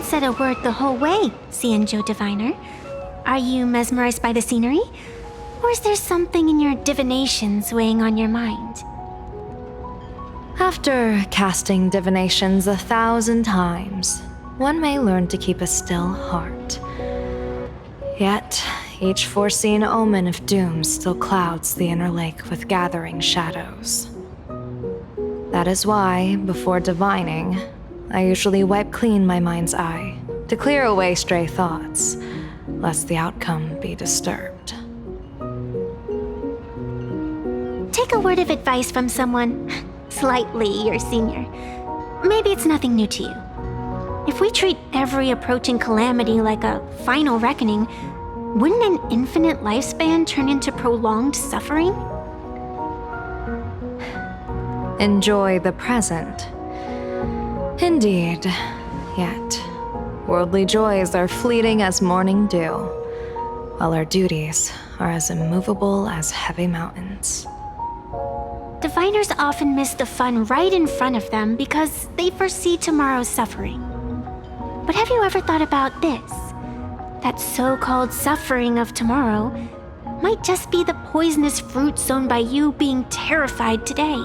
said a word the whole way, Xianzhou Diviner. Are you mesmerized by the scenery? Or is there something in your divinations weighing on your mind? After casting divinations 1,000 times, one may learn to keep a still heart. Yet, each foreseen omen of doom still clouds the inner lake with gathering shadows. That is why, before divining, I usually wipe clean my mind's eye to clear away stray thoughts, lest the outcome be disturbed. Take a word of advice from someone slightly your senior. Maybe it's nothing new to you. If we treat every approaching calamity like a final reckoning, wouldn't an infinite lifespan turn into prolonged suffering? Enjoy the present. Indeed, yet worldly joys are fleeting as morning dew, while our duties are as immovable as heavy mountains. Diviners often miss the fun right in front of them because they foresee tomorrow's suffering. But have you ever thought about this? That so-called suffering of tomorrow might just be the poisonous fruit sown by you being terrified today.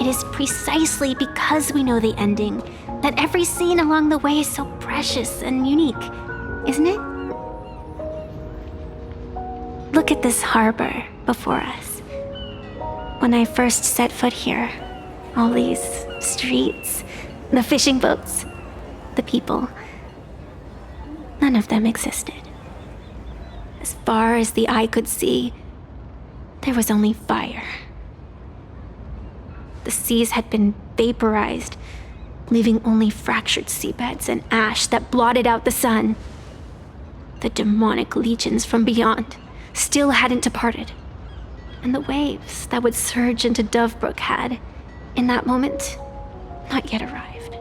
It is precisely because we know the ending that every scene along the way is so precious and unique, isn't it? Look at this harbor before us. When I first set foot here, all these streets, the fishing boats, the people, none of them existed. As far as the eye could see, there was only fire. The seas had been vaporized, leaving only fractured seabeds and ash that blotted out the sun. The demonic legions from beyond still hadn't departed, and the waves that would surge into Dovebrook had, in that moment, not yet arrived.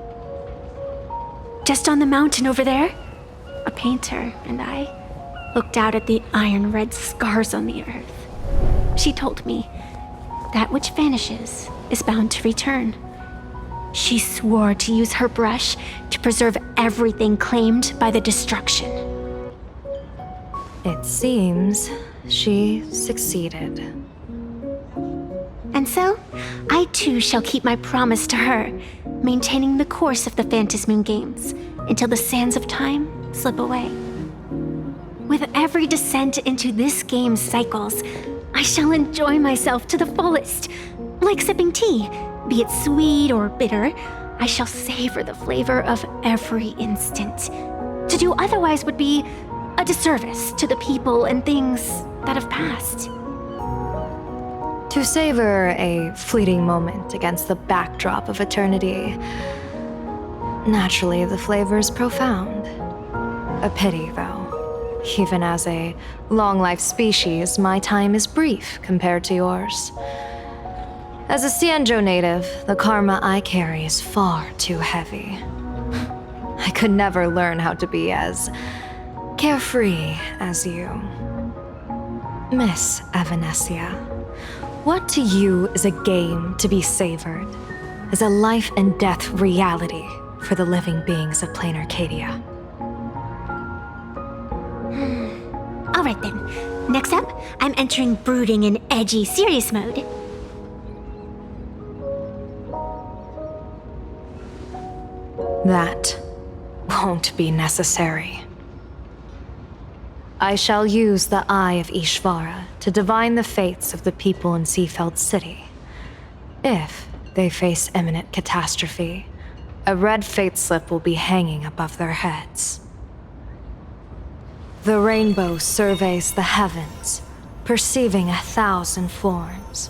Just on the mountain over there, a painter and I looked out at the iron-red scars on the earth. She told me, that which vanishes is bound to return. She swore to use her brush to preserve everything claimed by the destruction. It seems she succeeded. And so, I too shall keep my promise to her, maintaining the course of the Phantasmoon Games until the sands of time slip away. With every descent into this game's cycles, I shall enjoy myself to the fullest. Like sipping tea, be it sweet or bitter, I shall savor the flavor of every instant. To do otherwise would be a disservice to the people and things that have passed. To savor a fleeting moment against the backdrop of eternity, naturally the flavor is profound. A pity, though. Even as a long-life species, my time is brief compared to yours. As a Xianzhou native, the karma I carry is far too heavy. I could never learn how to be as carefree as you. Miss Evanescia, what to you is a game to be savored, is a life and death reality for the living beings of plain Arcadia? All right then. Next up, I'm entering brooding and edgy serious mode. That won't be necessary. I shall use the Eye of Ishvara to divine the fates of the people in Seafeld City. If they face imminent catastrophe, a red fate slip will be hanging above their heads. The rainbow surveys the heavens, perceiving 1,000 forms.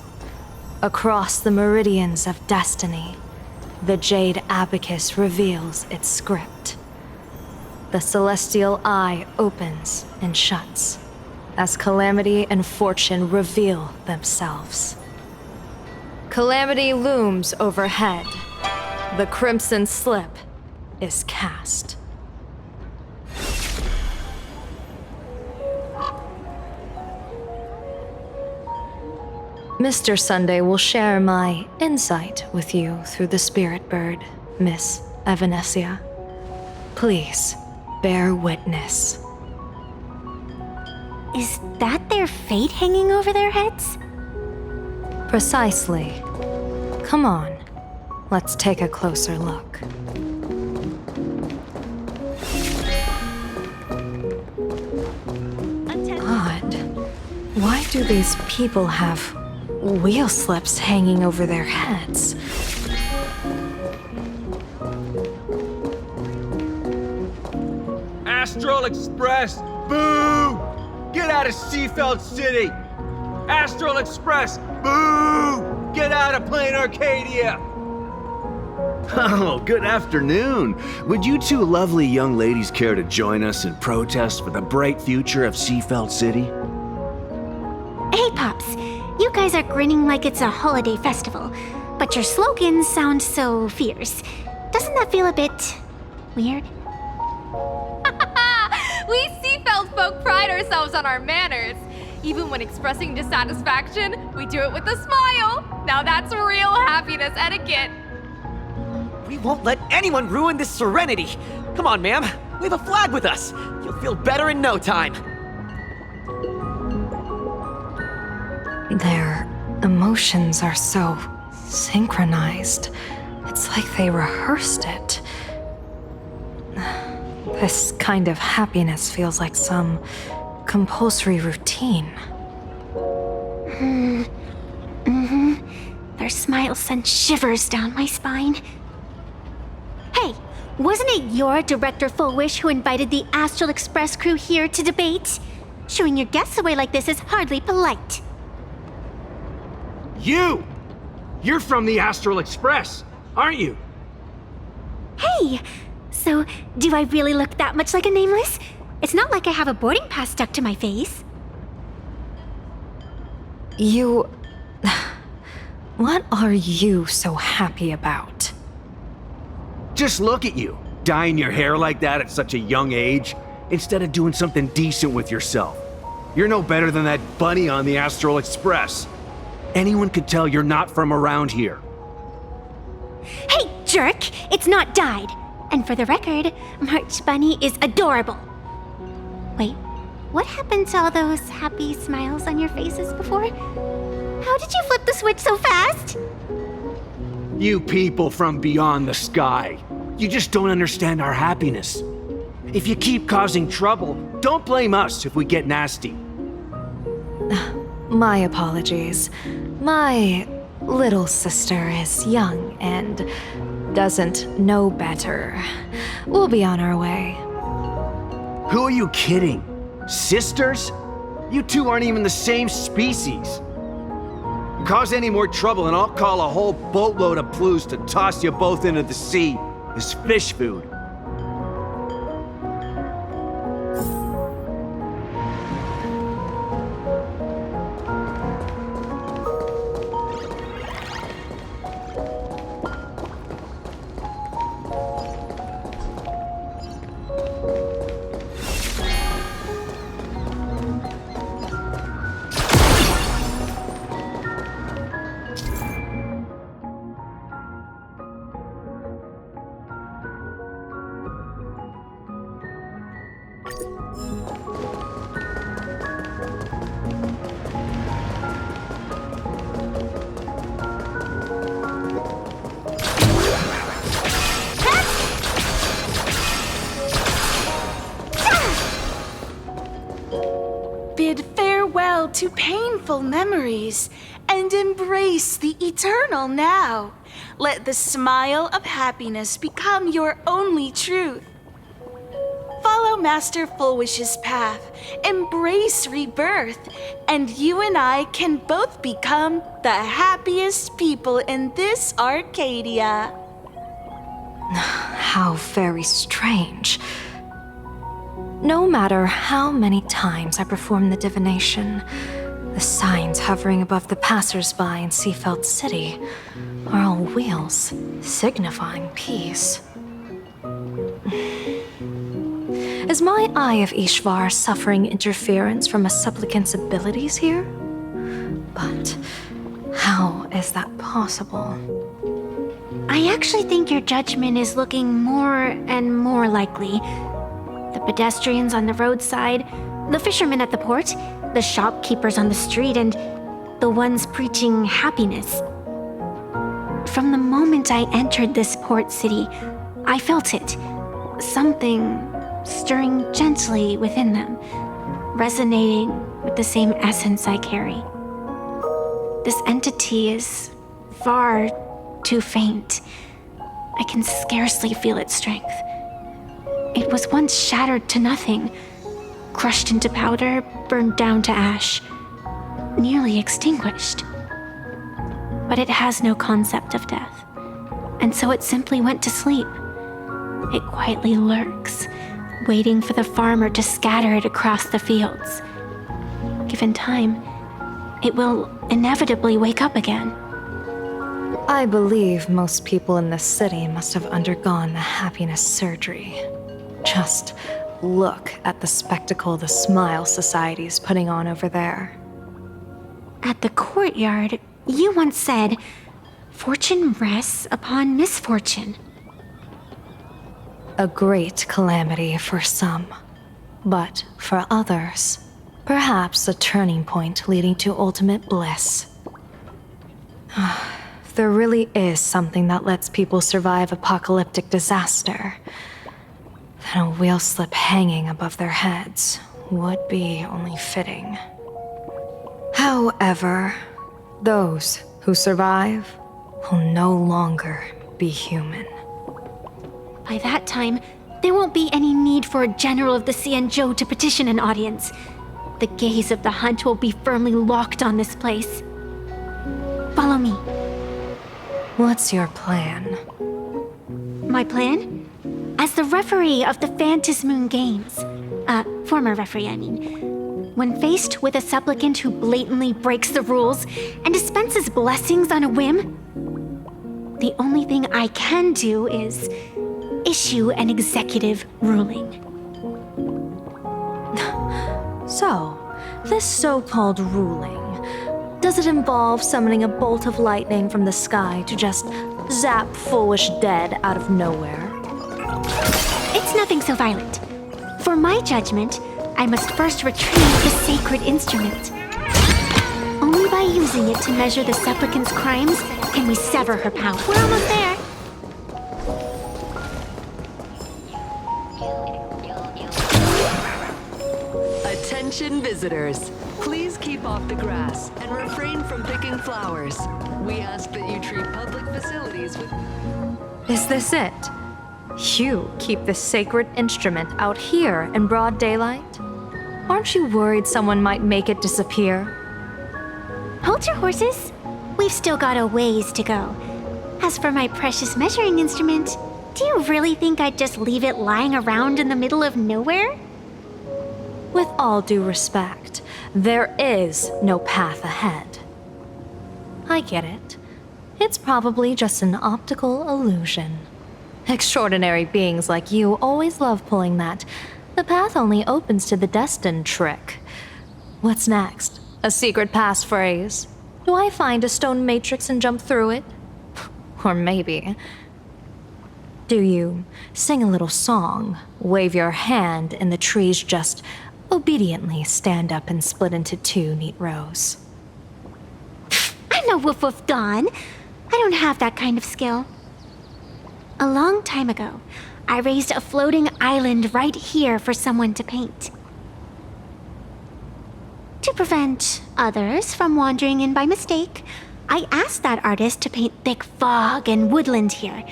Across the meridians of destiny, the jade abacus reveals its script. The celestial eye opens and shuts as calamity and fortune reveal themselves. Calamity looms overhead. The crimson slip is cast. Mr. Sunday will share my insight with you through the spirit bird. Miss Evanesia. Please, bear witness. Is that their fate hanging over their heads? Precisely. Come on, let's take a closer look. Odd. Why do these people have wheel slips hanging over their heads? Astral Express, boo! Get out of Seafeld City! Astral Express, boo! Get out of Plain Arcadia! Oh, good afternoon. Would you two lovely young ladies care to join us in protest for the bright future of Seafeld City? Hey, Pops. You guys are grinning like it's a holiday festival, but your slogans sound so fierce. Doesn't that feel a bit weird? We Seafeld folk pride ourselves on our manners. Even when expressing dissatisfaction, we do it with a smile. Now that's real happiness etiquette. We won't let anyone ruin this serenity. Come on, ma'am. Wave a flag with us. You'll feel better in no time. Their emotions are so synchronized. It's like they rehearsed it. This kind of happiness feels like some compulsory routine. Their smiles send shivers down my spine. Hey, wasn't it your Director Fullwish who invited the Astral Express crew here to debate? Shooing your guests away like this is hardly polite. You! You're from the Astral Express, aren't you? Hey, so do I really look that much like a nameless? It's not like I have a boarding pass stuck to my face. You... What are you so happy about? Just look at you, dyeing your hair like that at such a young age, instead of doing something decent with yourself. You're no better than that bunny on the Astral Express. Anyone could tell you're not from around here. Hey, jerk! It's not dyed. And for the record, March Bunny is adorable. Wait, what happened to all those happy smiles on your faces before? How did you flip the switch so fast? You people from beyond the sky, you just don't understand our happiness. If you keep causing trouble, don't blame us if we get nasty. My apologies. My little sister is young and doesn't know better. We'll be on our way. Who are you kidding? Sisters? You two aren't even the same species. Cause any more trouble and I'll call a whole boatload of blues to toss you both into the sea as fish food. Bid farewell to painful memories and embrace the eternal now. Let the smile of happiness become your only truth. Follow Master Fullwish's path, embrace rebirth, and you and I can both become the happiest people in this Arcadia. How very strange. No matter how many times I perform the divination, the signs hovering above the passers-by in Seafeld City are all wheels, signifying peace. Is my Eye of Ishvar suffering interference from a supplicant's abilities here? But how is that possible? I actually think your judgment is looking more and more likely. The pedestrians on the roadside, the fishermen at the port, the shopkeepers on the street, and the ones preaching happiness. From the moment I entered this port city, I felt it. Something stirring gently within them, resonating with the same essence I carry. This entity is far too faint. I can scarcely feel its strength. It was once shattered to nothing, crushed into powder, burned down to ash, nearly extinguished. But it has no concept of death, and so it simply went to sleep. It quietly lurks, waiting for the farmer to scatter it across the fields. Given time, it will inevitably wake up again. I believe most people in this city must have undergone the happiness surgery. Just look at the spectacle the Smile Society's putting on over there. At the courtyard, you once said, "Fortune rests upon misfortune." A great calamity for some, but for others, perhaps a turning point leading to ultimate bliss. There really is something that lets people survive apocalyptic disaster, then a wheel slip hanging above their heads would be only fitting. However, those who survive will no longer be human. By that time, there won't be any need for a general of the Xianzhou to petition an audience. The gaze of the hunt will be firmly locked on this place. Follow me. What's your plan? My plan? As the referee of the Phantasmoon Games, former referee, I mean, when faced with a supplicant who blatantly breaks the rules and dispenses blessings on a whim, the only thing I can do is issue an executive ruling. So, this so-called ruling, does it involve summoning a bolt of lightning from the sky to just zap foolish dead out of nowhere? It's nothing so violent. For my judgment, I must first retrieve the sacred instrument. Only by using it to measure the supplicant's crimes can we sever her power. We're almost there. Attention visitors. Please keep off the grass and refrain from picking flowers. We ask that you treat public facilities with... Is this it? You keep this sacred instrument out here in broad daylight? Aren't you worried someone might make it disappear? Hold your horses. We've still got a ways to go. As for my precious measuring instrument, do you really think I'd just leave it lying around in the middle of nowhere? With all due respect, there is no path ahead. I get it. It's probably just an optical illusion. Extraordinary beings like you always love pulling that "the path only opens to the destined" trick. What's next? A secret passphrase? Do I find a stone matrix and jump through it? Or maybe... do you sing a little song, wave your hand, and the trees just obediently stand up and split into two neat rows? I'm no Woof Woof Dawn. I don't have that kind of skill. A long time ago, I raised a floating island right here for someone to paint. To prevent others from wandering in by mistake, I asked that artist to paint thick fog and woodland here,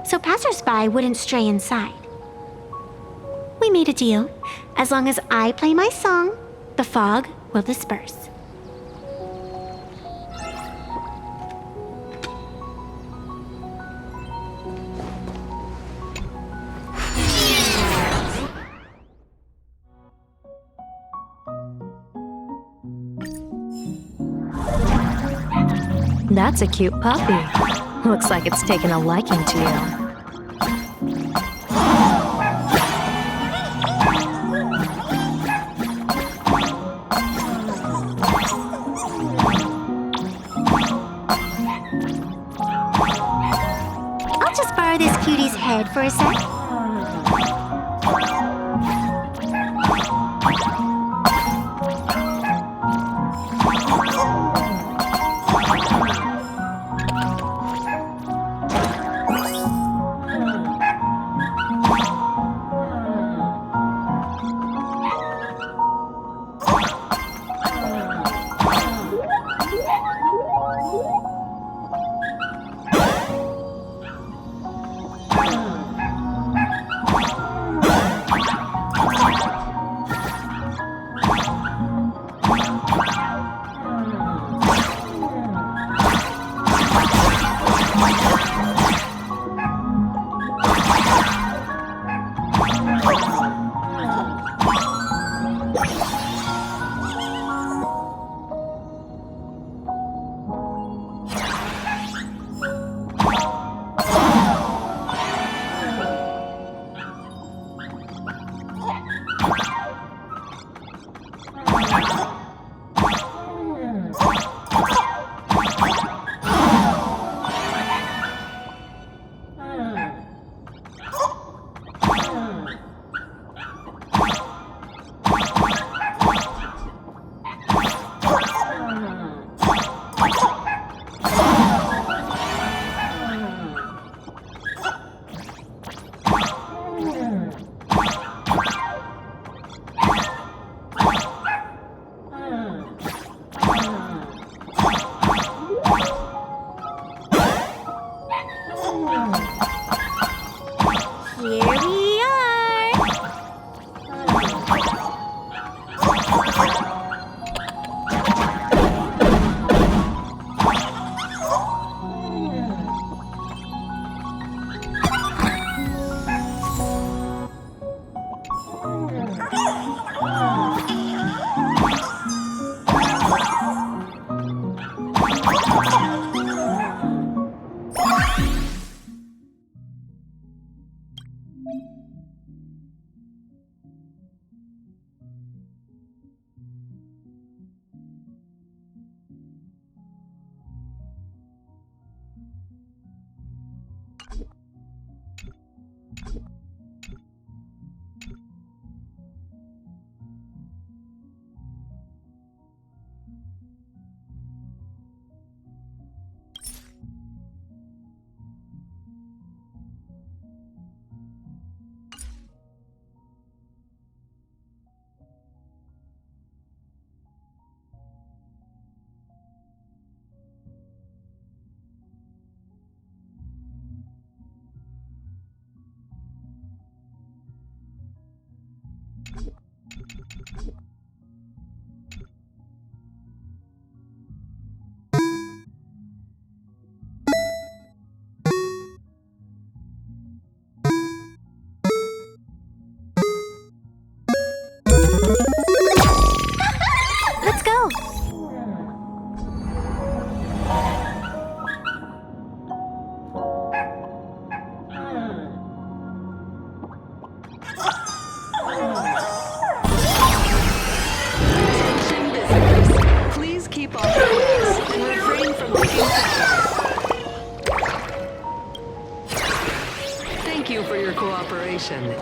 so passersby wouldn't stray inside. We made a deal. As long as I play my song, the fog will disperse. That's a cute puppy. Looks like it's taken a liking to you. just borrow this cutie's head for a sec?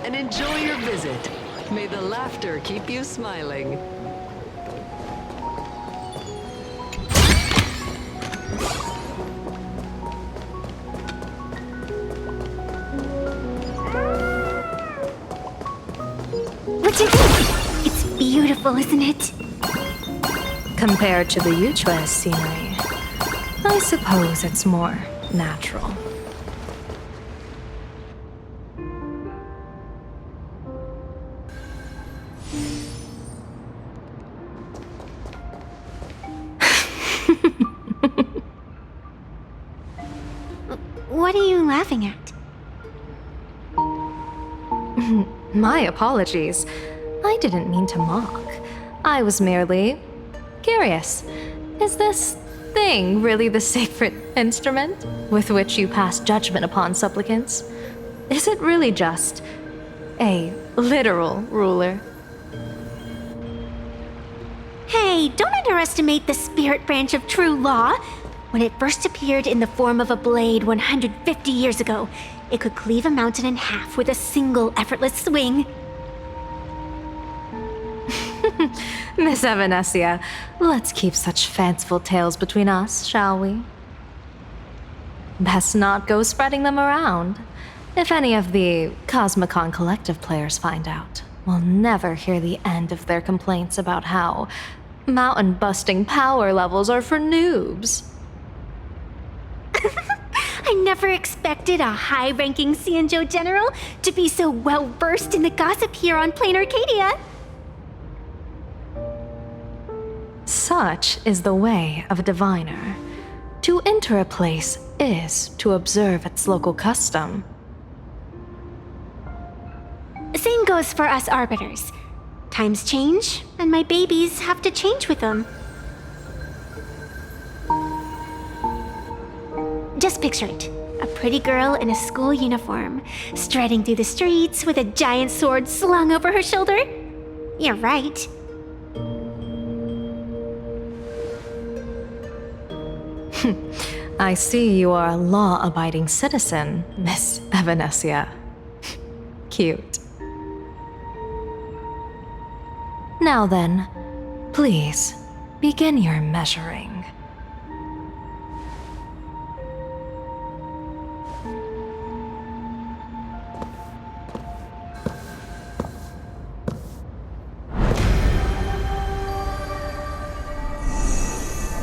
And enjoy your visit. May the laughter keep you smiling. What do you think? It's beautiful, isn't it? Compared to the Yuchua's scenery, I suppose it's more natural. What are you laughing at? My apologies. I didn't mean to mock. I was merely curious. Is this thing really the sacred instrument with which you pass judgment upon supplicants? Is it really just a literal ruler? Hey, don't underestimate the spirit branch of true law. When it first appeared in the form of a blade 150 years ago, it could cleave a mountain in half with a single effortless swing. Miss Evanesia, let's keep such fanciful tales between us, shall we? Best not go spreading them around. If any of the Cosmicon Collective players find out, we'll never hear the end of their complaints about how mountain-busting power levels are for noobs. I never expected a high-ranking Xianzhou general to be so well-versed in the gossip here on Plain Arcadia. Such is the way of a diviner. To enter a place is to observe its local custom. Same goes for us arbiters. Times change, and my babies have to change with them. Just picture it. A pretty girl in a school uniform, striding through the streets with a giant sword slung over her shoulder. You're right. I see you are a law-abiding citizen, Miss Evanesia. Cute. Now then, please, begin your measuring.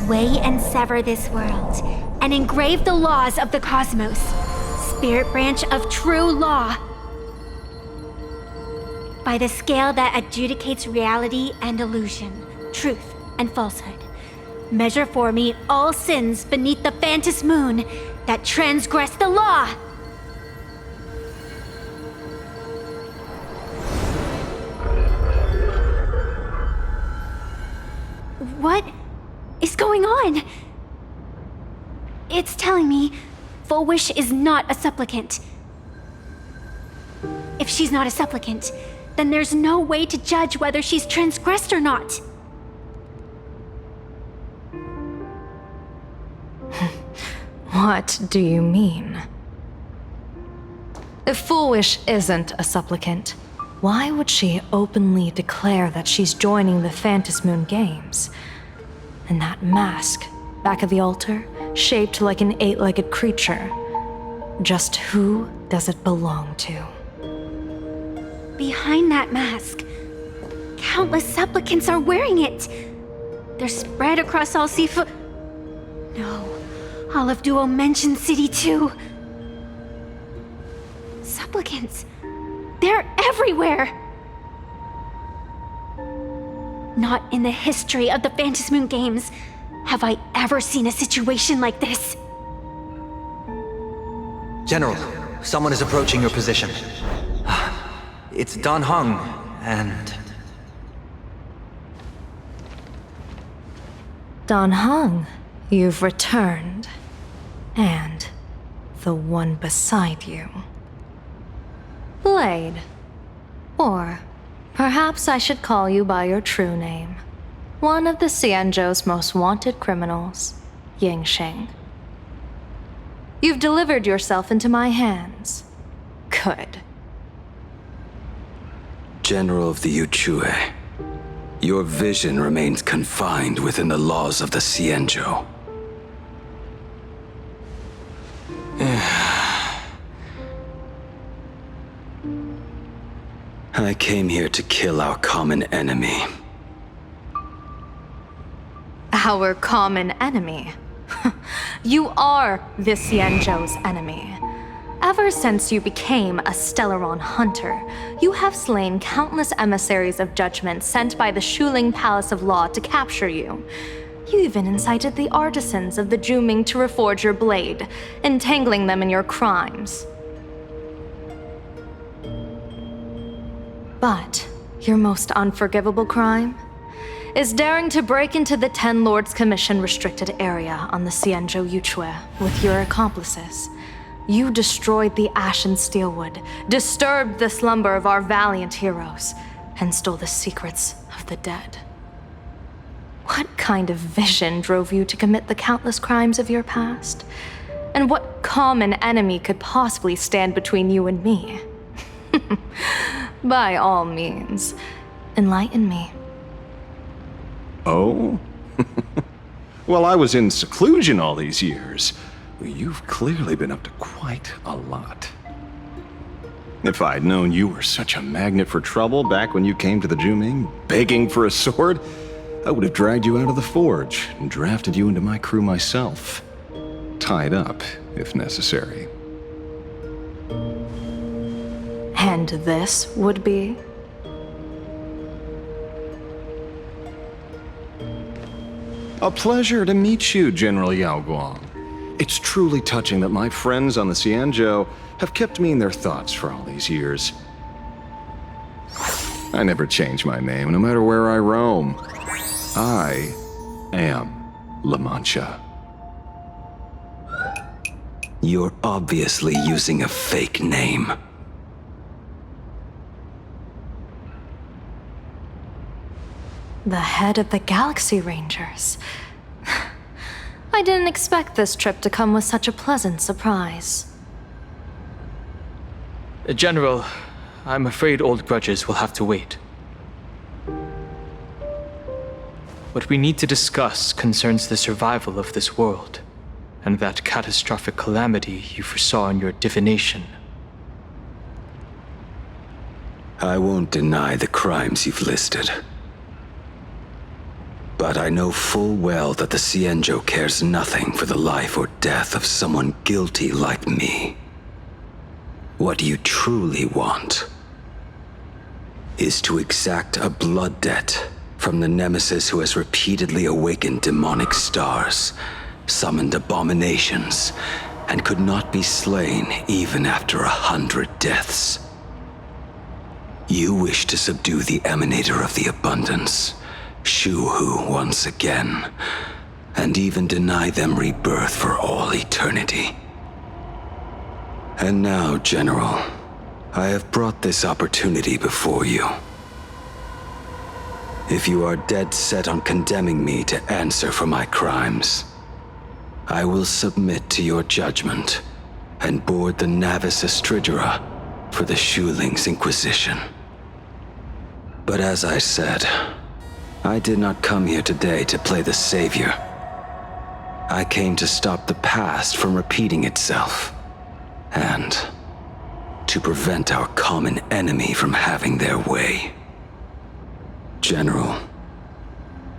Weigh and sever this world, and engrave the laws of the cosmos. Spirit branch of true law. By the scale that adjudicates reality and illusion, truth and falsehood. Measure for me all sins beneath the phantom moon that transgress the law. What is going on? It's telling me Full Wish is not a supplicant. If she's not a supplicant, then there's no way to judge whether she's transgressed or not. What do you mean? If Full Wish isn't a supplicant, why would she openly declare that she's joining the Phantom Moon Games? And that mask, back of the altar, shaped like an 8-legged creature. Just who does it belong to? Behind that mask, countless supplicants are wearing it. They're spread across all Sifu... No, all of Duo Mention City too. Supplicants, they're everywhere. Not in the history of the Phantom Moon Games have I ever seen a situation like this. General, someone is approaching your position. It's Dan Heng, and... Dan Heng, you've returned. And the one beside you. Blade. Or perhaps I should call you by your true name. One of the Xianzhou's most wanted criminals, Yingxing. You've delivered yourself into my hands. Good. General of the Yuchue, your vision remains confined within the laws of the Xianzhou. I came here to kill our common enemy. Our common enemy? You are the Xianzhou's enemy. Ever since you became a Stellaron hunter, you have slain countless emissaries of judgment sent by the Shuling Palace of Law to capture you. You even incited the artisans of the Juming to reforge your blade, entangling them in your crimes. But your most unforgivable crime is daring to break into the Ten Lords Commission restricted area on the Xianzhou Yuchue with your accomplices. You destroyed the Ashen Steelwood, disturbed the slumber of our valiant heroes, and stole the secrets of the dead. What kind of vision drove you to commit the countless crimes of your past? And what common enemy could possibly stand between you and me? By all means, enlighten me. Oh? Well, I was in seclusion all these years. You've clearly been up to quite a lot. If I'd known you were such a magnet for trouble back when you came to the Juming, begging for a sword, I would have dragged you out of the forge and drafted you into my crew myself. Tied up, if necessary. And this would be? A pleasure to meet you, General Yao Guang. It's truly touching that my friends on the Xianzhou have kept me in their thoughts for all these years. I never change my name, no matter where I roam. I am La Mancha. You're obviously using a fake name. The head of the Galaxy Rangers. I didn't expect this trip to come with such a pleasant surprise. General, I'm afraid old grudges will have to wait. What we need to discuss concerns the survival of this world, and that catastrophic calamity you foresaw in your divination. I won't deny the crimes you've listed. But I know full well that the Xianzhou cares nothing for the life or death of someone guilty like me. What you truly want is to exact a blood debt from the nemesis who has repeatedly awakened demonic stars, summoned abominations, and could not be slain even after 100 deaths. You wish to subdue the emanator of the abundance, Shu-Hu, once again, and even deny them rebirth for all eternity. And now, General, I have brought this opportunity before you. If you are dead set on condemning me to answer for my crimes, I will submit to your judgment and board the Navis Astridura for the Shuling's Inquisition. But as I said, I did not come here today to play the savior. I came to stop the past from repeating itself, and to prevent our common enemy from having their way. General,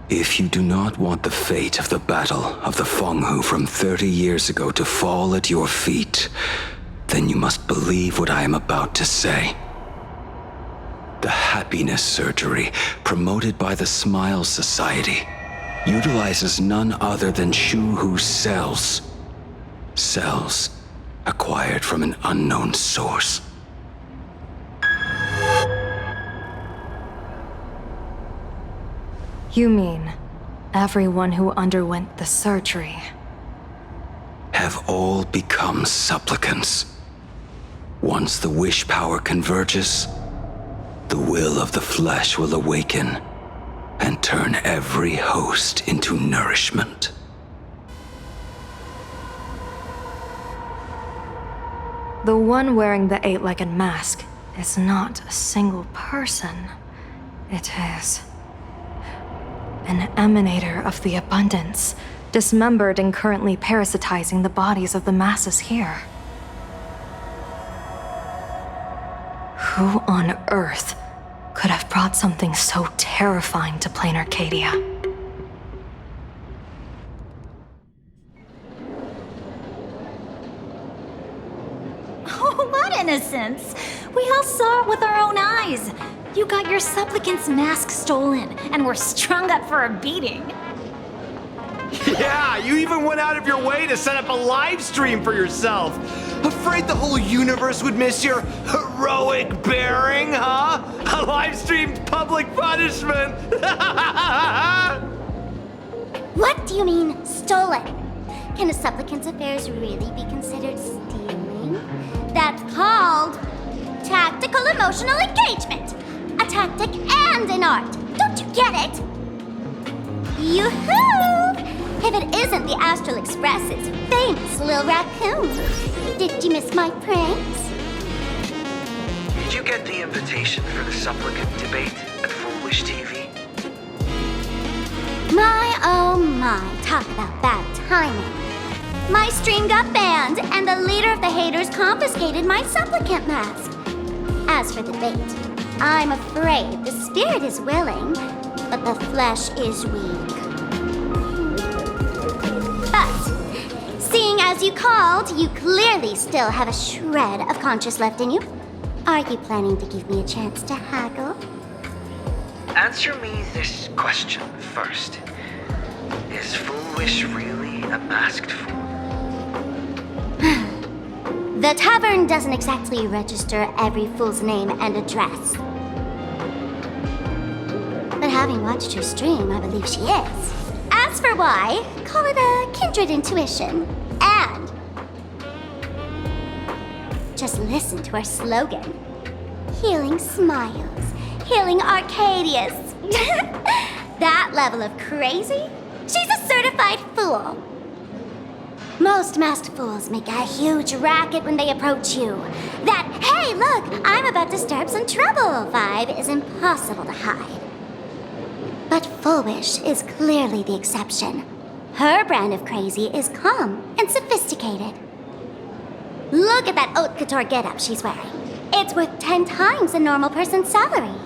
if you do not want the fate of the Battle of the Fenghu from 30 years ago to fall at your feet, then you must believe what I am about to say. The happiness surgery promoted by the Smile Society utilizes none other than Shu-Hu's cells. Cells acquired from an unknown source. You mean everyone who underwent the surgery have all become supplicants. Once the wish power converges, the will of the flesh will awaken and turn every host into nourishment. The one wearing the eight-legged mask is not a single person. It is an emanator of the abundance, dismembered and currently parasitizing the bodies of the masses here. Who on earth could have brought something so terrifying to plain Arcadia? Oh, what innocence! We all saw it with our own eyes. You got your supplicant's mask stolen and were strung up for a beating. Yeah, you even went out of your way to set up a live stream for yourself. Afraid the whole universe would miss your heroic bearing, huh? A live-streamed public punishment. What do you mean, stolen? Can a supplicant's affairs really be considered stealing? That's called tactical emotional engagement. A tactic and an art. Don't you get it? Yoo-hoo! If it isn't the Astral Express's famous Lil Raccoon. Did you miss my pranks? Did you get the invitation for the supplicant debate at Foolish TV? My, oh my, talk about bad timing. My stream got banned, and the leader of the haters confiscated my supplicant mask. As for the debate, I'm afraid the spirit is willing, but the flesh is weak. But, seeing as you called, you clearly still have a shred of conscience left in you. Are you planning to give me a chance to haggle? Answer me this question first. Is Foolish really a masked fool? The tavern doesn't exactly register every fool's name and address. But having watched her stream, I believe she is. As for why, call it a kindred intuition. And just listen to her slogan. Healing smiles, healing Arcadius. That level of crazy? She's a certified fool. Most masked fools make a huge racket when they approach you. That, hey, look, I'm about to stir up some trouble vibe is impossible to hide. But Foolish is clearly the exception. Her brand of crazy is calm and sophisticated. Look at that haute couture getup she's wearing. It's worth 10 times a normal person's salary.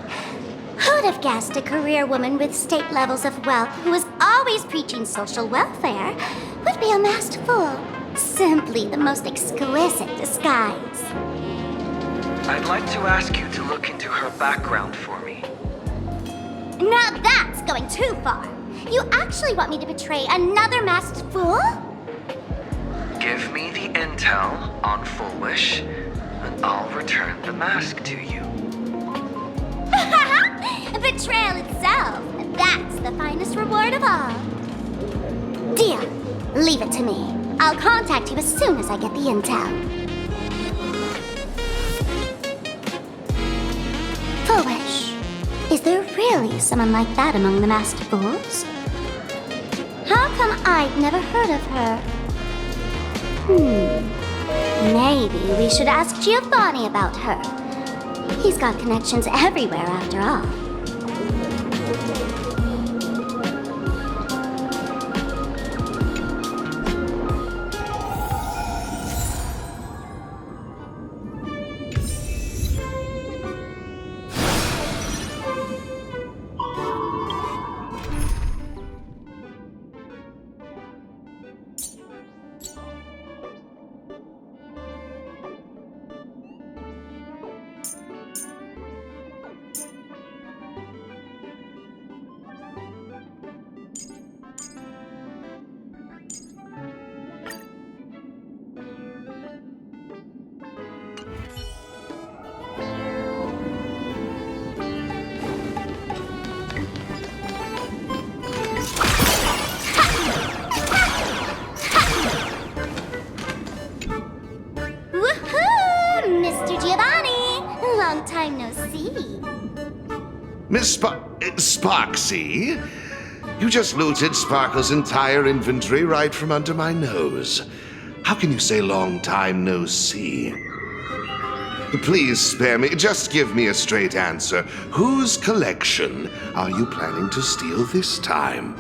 Who'd have guessed a career woman with state levels of wealth who was always preaching social welfare would be a masked fool? Simply the most exquisite disguise. I'd like to ask you to look into her background for me. Now that's going too far. You actually want me to betray another masked fool? Give me the intel on Foolish, and I'll return the mask to you. Betrayal itself. That's the finest reward of all. Deal. Leave it to me. I'll contact you as soon as I get the intel. Foolish. Is there really someone like that among the masked fools? How come I've never heard of her? Maybe we should ask Giovanni about her. He's got connections everywhere after all. Miss Sparksy? You just looted Sparkle's entire inventory right from under my nose. How can you say long time no see? Please spare me. Just give me a straight answer. Whose collection are you planning to steal this time?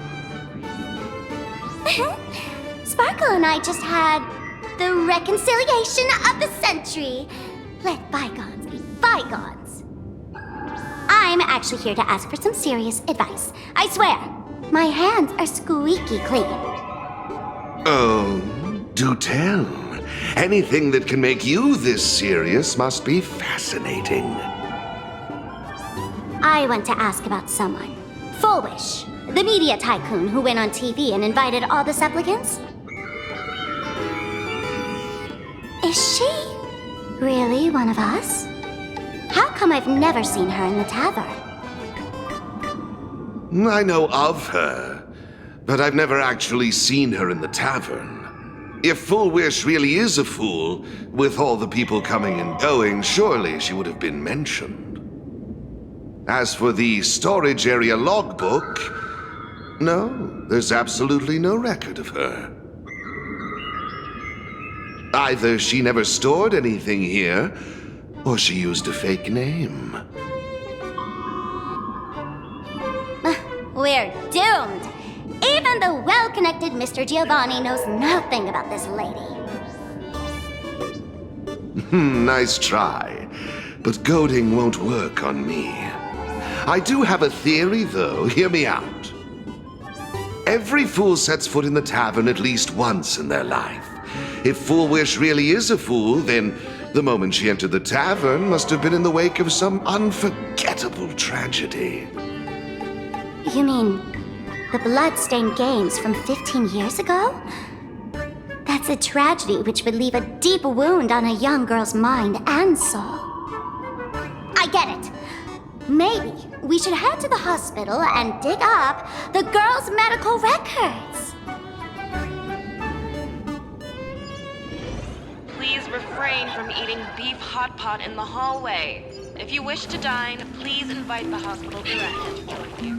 Sparkle and I just had the reconciliation of the century. Let bygones be bygones. I'm actually here to ask for some serious advice. I swear, my hands are squeaky clean. Oh, do tell. Anything that can make you this serious must be fascinating. I want to ask about someone. Foolish, the media tycoon who went on TV and invited all the supplicants. Is she really one of us? How come I've never seen her in the tavern? I know of her, but I've never actually seen her in the tavern. If Foolish really is a fool, with all the people coming and going, surely she would have been mentioned. As for the storage area logbook, No, there's absolutely no record of her. Either she never stored anything here, or she used a fake name. We're doomed. Even the well-connected Mr. Giovanni knows nothing about this lady. Nice try, but goading won't work on me. I do have a theory, though. Hear me out. Every fool sets foot in the tavern at least once in their life. If Fool Wish really is a fool, then the moment she entered the tavern must have been in the wake of some unforgettable tragedy. You mean the blood-stained games from 15 years ago? That's a tragedy which would leave a deep wound on a young girl's mind and soul. I get it. Maybe we should head to the hospital and dig up the girl's medical records. Please refrain from eating beef hot pot in the hallway. If you wish to dine, please invite the hospital director to join you.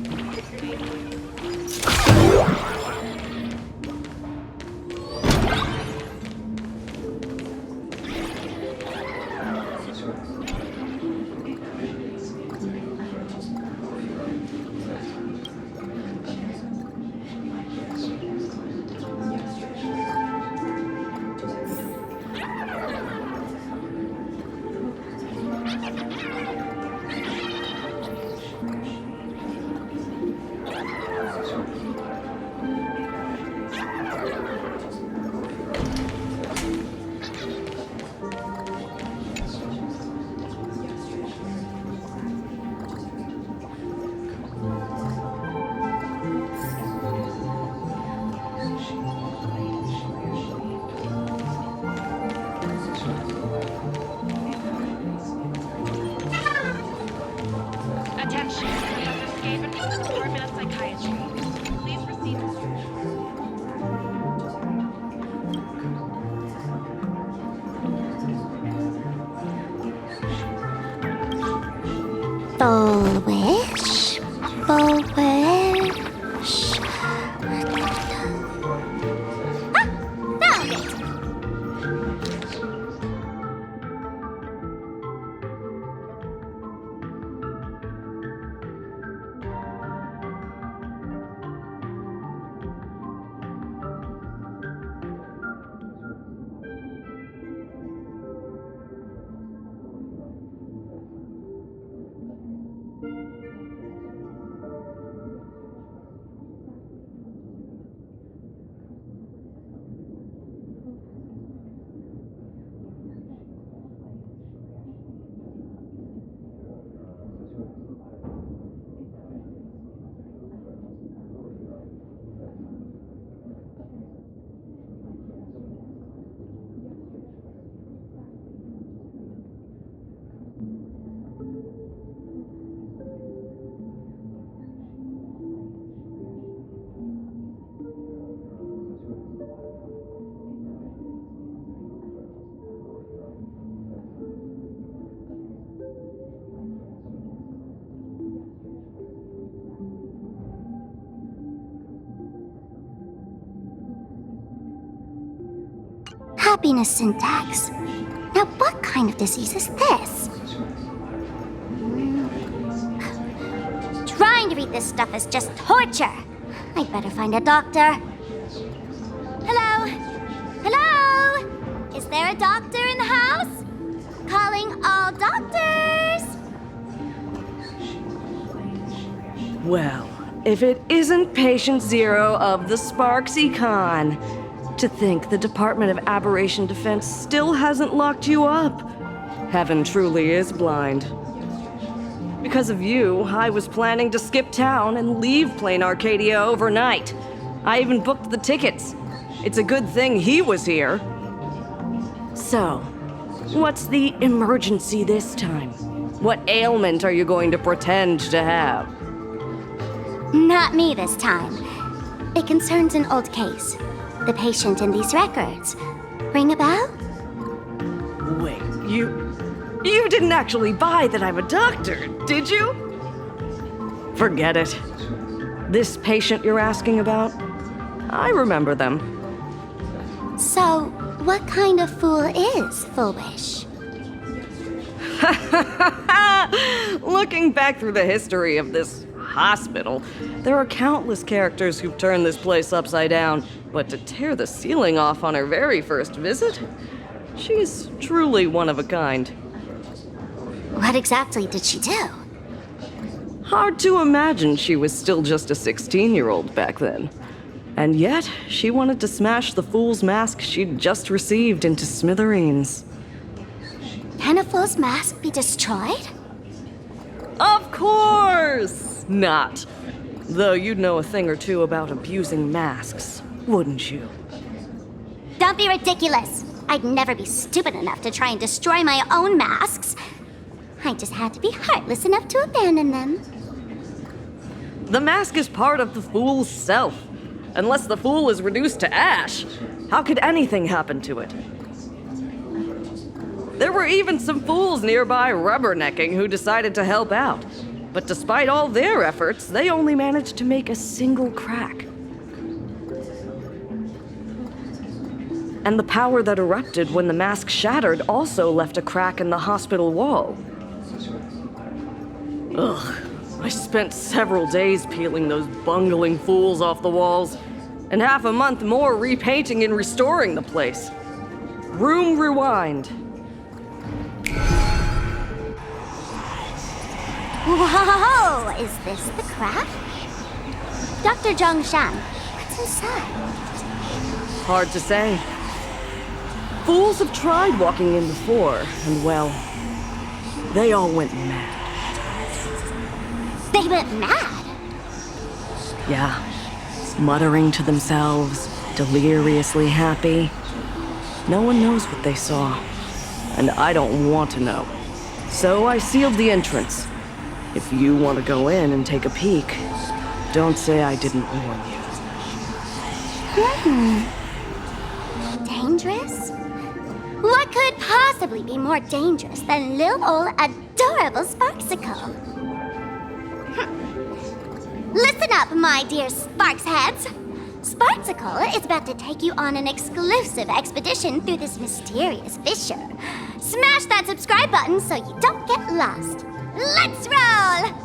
Full wish, full wish. Found it! Happiness syntax. Now, what kind of disease is this? Trying to read this stuff is just torture. I'd better find a doctor. Hello? Hello? Is there a doctor in the house? Calling all doctors! Well, if it isn't Patient Zero of the Sparksy Con. To think the Department of Aberration Defense still hasn't locked you up. Heaven truly is blind. Because of you, I was planning to skip town and leave Plain Arcadia overnight. I even booked the tickets. It's a good thing he was here. So, what's the emergency this time? What ailment are you going to pretend to have? Not me this time. It concerns an old case. The patient in these records. Ring a bell? Wait, you didn't actually buy that I'm a doctor, did you? Forget it. This patient you're asking about? I remember them. So, what kind of fool is Foolish? Looking back through the history of this hospital, there are countless characters who've turned this place upside down. But to tear the ceiling off on her very first visit? She's truly one of a kind. What exactly did she do? Hard to imagine she was still just a 16-year-old back then. And yet, she wanted to smash the fool's mask she'd just received into smithereens. Can a fool's mask be destroyed? Of course not! Though you'd know a thing or two about abusing masks, wouldn't you? Don't be ridiculous! I'd never be stupid enough to try and destroy my own masks. I just had to be heartless enough to abandon them. The mask is part of the fool's self. Unless the fool is reduced to ash, how could anything happen to it? There were even some fools nearby rubbernecking who decided to help out. But despite all their efforts, they only managed to make a single crack. And the power that erupted when the mask shattered also left a crack in the hospital wall. Ugh. I spent several days peeling those bungling fools off the walls, and half a month more repainting and restoring the place. Room rewind. Whoa! Is this the crack? Dr. Zhongshan, what's inside? Hard to say. Fools have tried walking in before, and well, they all went mad. They went mad? Yeah. Muttering to themselves, deliriously happy. No one knows what they saw, and I don't want to know. So I sealed the entrance. If you want to go in and take a peek, don't say I didn't warn you. Dangerous? What could possibly be more dangerous than little old adorable Sparksicle? Listen up, my dear Sparks heads. Sparksicle is about to take you on an exclusive expedition through this mysterious fissure. Smash that subscribe button so you don't get lost. Let's roll!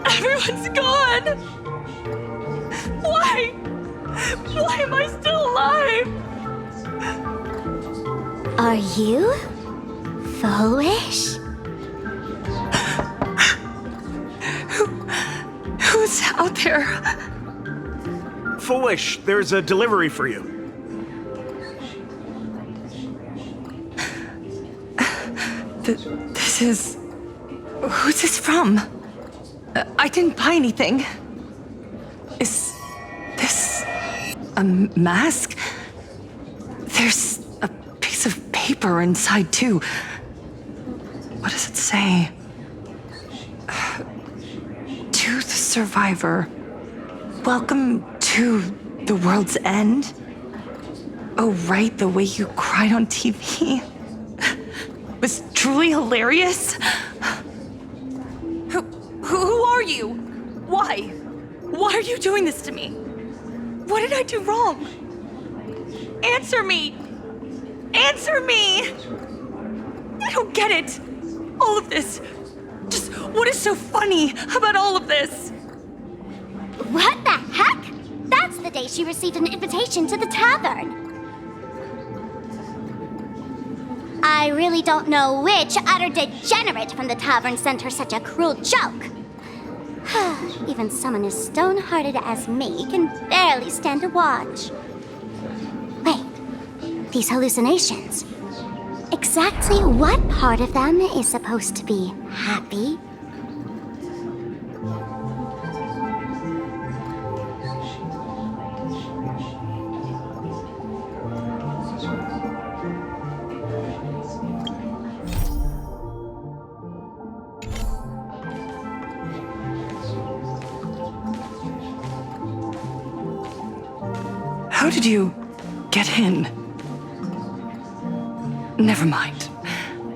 Everyone's gone! Why? Why am I still alive? Are you foolish? Who's out there? Foolish, there's a delivery for you. This is... Who's this from? I didn't buy anything. Is this a mask? There's a piece of paper inside, too. What does it say? To the survivor, welcome to the world's end. Oh, right, the way you cried on TV was truly hilarious. Who are you? Why? Why are you doing this to me? What did I do wrong? Answer me! Answer me! I don't get it. All of this. Just what is so funny about all of this? What the heck? That's the day she received an invitation to the tavern. I really don't know which utter degenerate from the tavern sent her such a cruel joke. Even someone as stone-hearted as me can barely stand to watch. Wait, these hallucinations. Exactly what part of them is supposed to be happy? How did you get in? Never mind.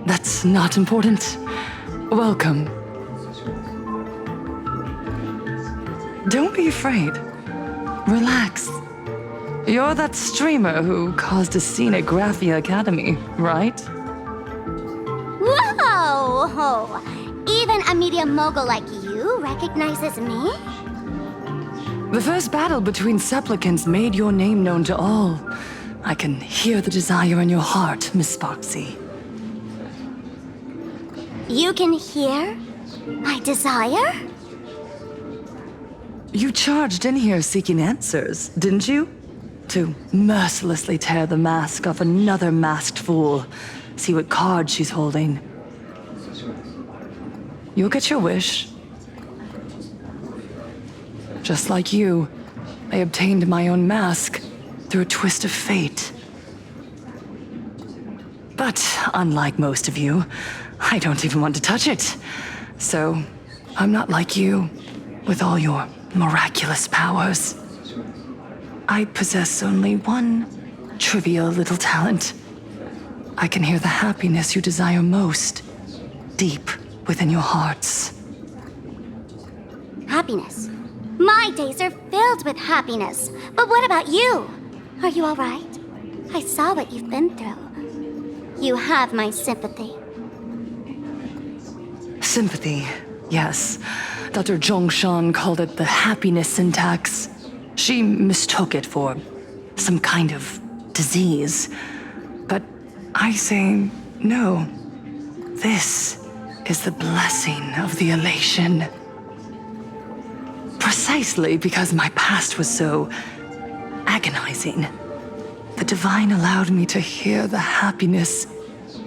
That's not important. Welcome. Don't be afraid. Relax. You're that streamer who caused a scene at Graphia Academy, right? Whoa! Even a media mogul like you recognizes me? The first battle between supplicants made your name known to all. I can hear the desire in your heart, Miss Sparksy. You can hear my desire? You charged in here seeking answers, didn't you? To mercilessly tear the mask off another masked fool. See what card she's holding. You'll get your wish. Just like you, I obtained my own mask through a twist of fate. But unlike most of you, I don't even want to touch it. So, I'm not like you, with all your miraculous powers. I possess only one trivial little talent. I can hear the happiness you desire most, deep within your hearts. Happiness. My days are filled with happiness. But what about you? Are you all right? I saw what you've been through. You have my sympathy. Sympathy, yes. Dr. Zhongshan called it the happiness syntax. She mistook it for some kind of disease. But I say no. This is the blessing of the elation. Precisely because my past was so agonizing. The divine allowed me to hear the happiness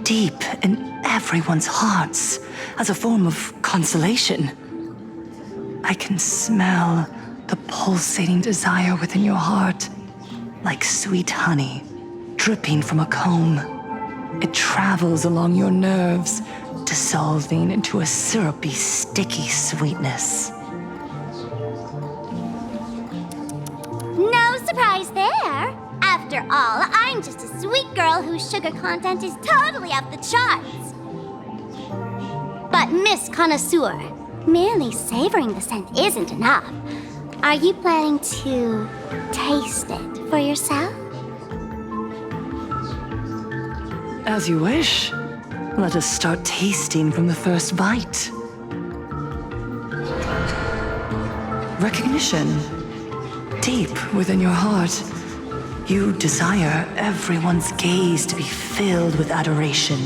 deep in everyone's hearts as a form of consolation. I can smell the pulsating desire within your heart, like sweet honey dripping from a comb. It travels along your nerves, dissolving into a syrupy, sticky sweetness. No surprise there. After all, I'm just a sweet girl whose sugar content is totally off the charts. But Miss Connoisseur, merely savoring the scent isn't enough. Are you planning to taste it for yourself? As you wish. Let us start tasting from the first bite. Recognition. Deep within your heart, you desire everyone's gaze to be filled with adoration.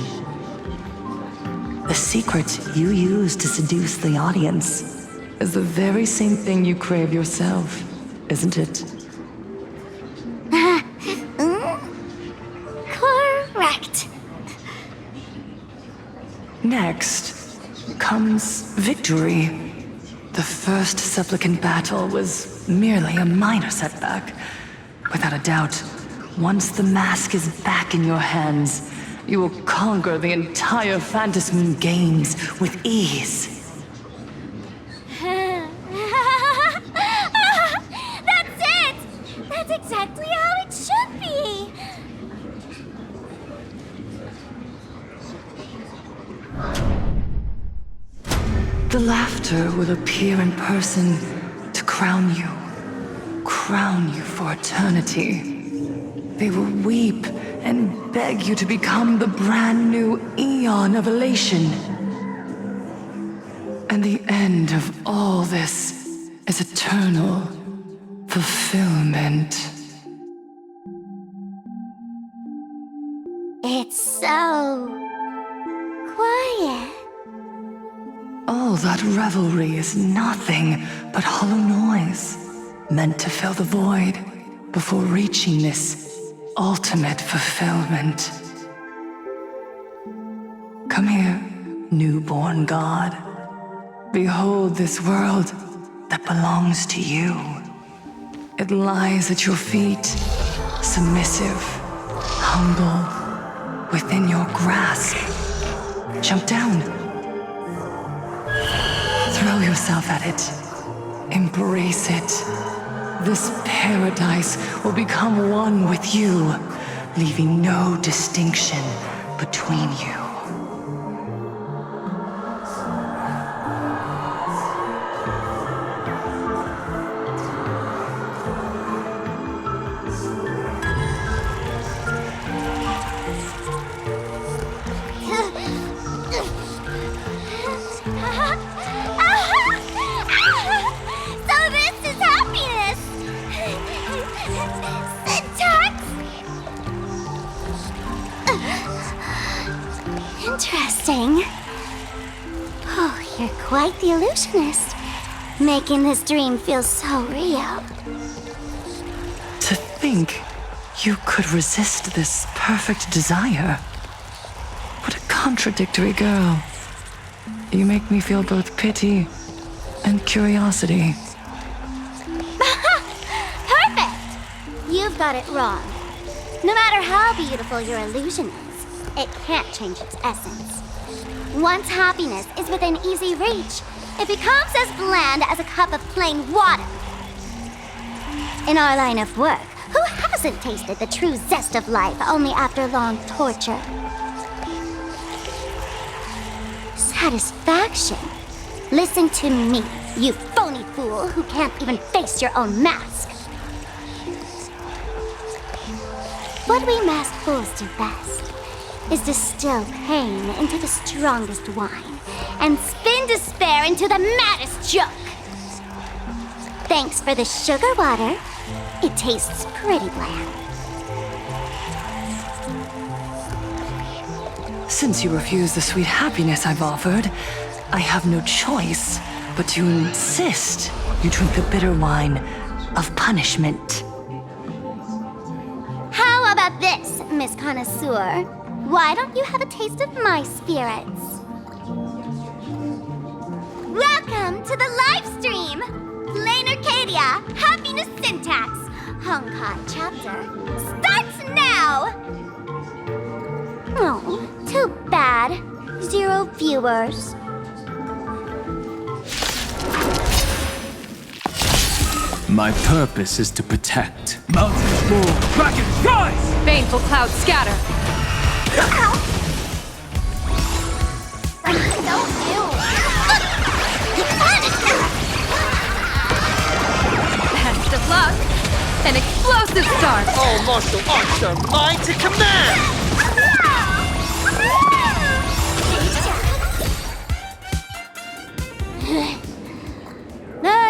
The secret you use to seduce the audience is the very same thing you crave yourself, isn't it? Correct. Next comes victory. The first supplicant battle was merely a minor setback. Without a doubt, once the mask is back in your hands, you will conquer the entire Phantasm games with ease. That's it! That's exactly how it should be! The laughter will appear in person to crown you for eternity. They will weep and beg you to become the brand new eon of elation. And the end of all this is eternal fulfillment. It's so quiet. All that revelry is nothing but hollow noise, meant to fill the void before reaching this ultimate fulfillment. Come here, newborn god. Behold this world that belongs to you. It lies at your feet, submissive, humble, within your grasp. Jump down. Throw yourself at it. Embrace it. This paradise will become one with you, leaving no distinction between you. Interesting. Oh, you're quite the illusionist, making this dream feel so real. To think you could resist this perfect desire. What a contradictory girl. You make me feel both pity and curiosity. Perfect! You've got it wrong. No matter how beautiful your illusion is, it can't change its essence. Once happiness is within easy reach, it becomes as bland as a cup of plain water. In our line of work, who hasn't tasted the true zest of life only after long torture? Satisfaction. Listen to me, you phony fool who can't even face your own mask. What we masked fools do best is distill pain into the strongest wine and spin despair into the maddest joke. Thanks for the sugar water. It tastes pretty bland. Since you refuse the sweet happiness I've offered, I have no choice but to insist you drink the bitter wine of punishment. How about this, Miss Connoisseur? Why don't you have a taste of my spirits? Welcome to the live stream! Plain Arcadia, Happiness Syntax, Honkai chapter, starts now! Oh, too bad. 0 viewers. My purpose is to protect. Mountains move, dragons rise! Baneful clouds scatter. Best of luck. An explosive start. All martial arts are mine to command!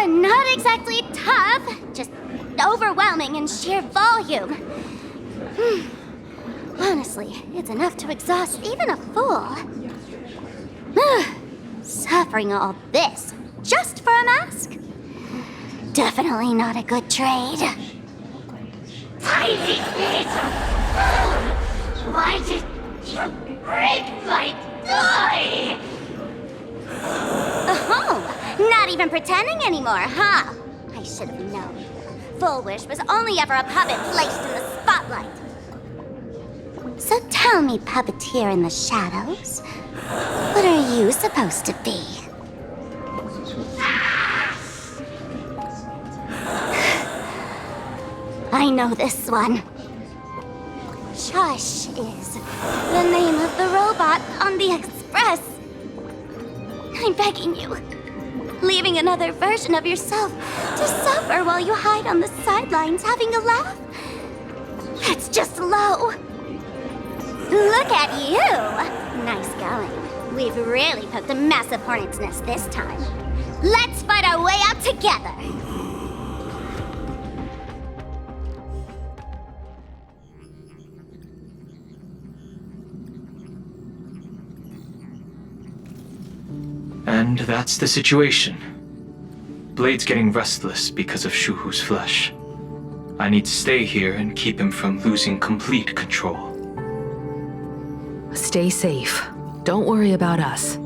Not exactly tough, just overwhelming in sheer volume. Honestly, it's enough to exhaust even a fool. Suffering all this just for a mask? Definitely not a good trade. Tiny bit! Why did you break my toy? Oh, not even pretending anymore, huh? I should have known. Full Wish was only ever a puppet placed in the spotlight. So tell me, puppeteer in the shadows, what are you supposed to be? I know this one. Shush is the name of the robot on the express. I'm begging you, leaving another version of yourself to suffer while you hide on the sidelines having a laugh. It's just low. Look at you! Nice going. We've really poked a massive hornet's nest this time. Let's fight our way out together! And that's the situation. Blade's getting restless because of Shuhu's flesh. I need to stay here and keep him from losing complete control. Stay safe. Don't worry about us.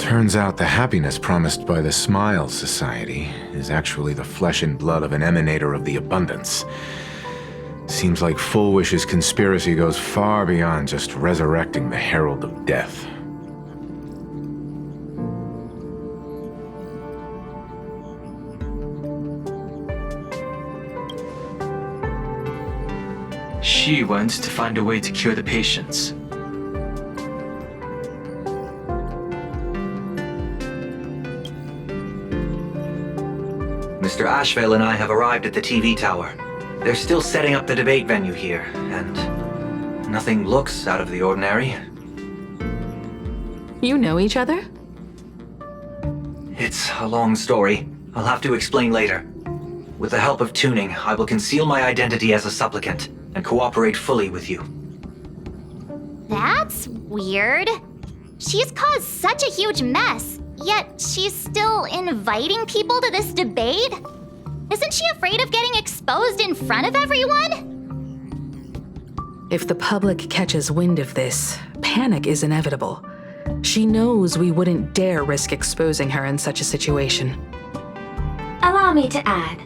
Turns out the happiness promised by the Smile Society is actually the flesh and blood of an emanator of the abundance. Seems like Full Wish's conspiracy goes far beyond just resurrecting the Herald of Death. she went to find a way to cure the patients. Mr. Ashvale and I have arrived at the TV tower. They're still setting up the debate venue here, and nothing looks out of the ordinary. You know each other? It's a long story. I'll have to explain later. With the help of tuning, I will conceal my identity as a supplicant and cooperate fully with you. That's weird. She's caused such a huge mess, yet she's still inviting people to this debate? Isn't she afraid of getting exposed in front of everyone? If the public catches wind of this, panic is inevitable. She knows we wouldn't dare risk exposing her in such a situation. Allow me to add,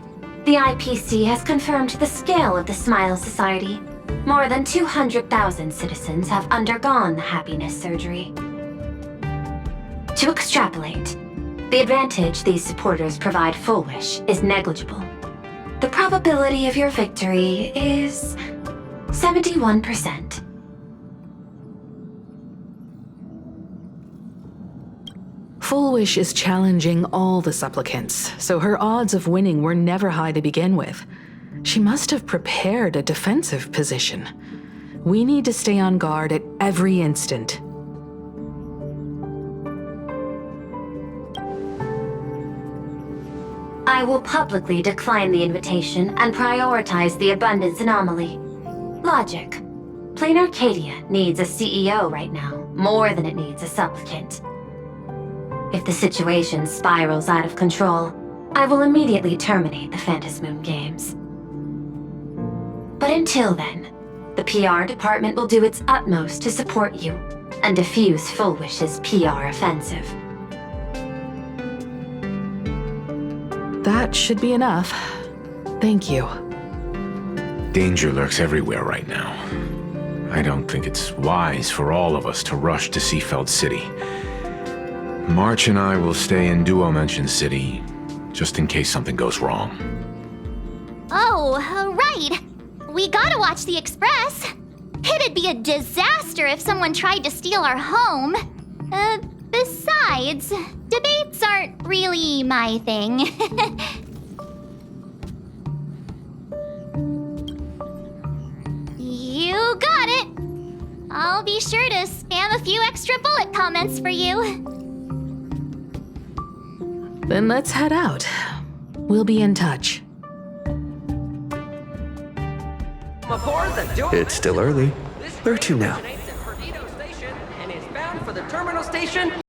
the IPC has confirmed the scale of the Smile Society. More than 200,000 citizens have undergone the happiness surgery. To extrapolate, the advantage these supporters provide Full Wish is negligible. The probability of your victory is 71%. Full Wish is challenging all the supplicants, so her odds of winning were never high to begin with. She must have prepared a defensive position. We need to stay on guard at every instant. I will publicly decline the invitation and prioritize the abundance anomaly. Logic. Plain Arcadia needs a CEO right now, more than it needs a supplicant. If the situation spirals out of control, I will immediately terminate the Phantasmoon Games. But until then, the PR department will do its utmost to support you and defuse Full Wish's PR offensive. That should be enough. Thank you. Danger lurks everywhere right now. I don't think it's wise for all of us to rush to Seafeld City. March and I will stay in Duo Mention City, just in case something goes wrong. Oh, right. We gotta watch the Express. It'd be a disaster if someone tried to steal our home. Besides, debates aren't really my thing. You got it. I'll be sure to spam a few extra bullet comments for you. Then let's head out. We'll be in touch. It's still early. Where to now? For the terminal station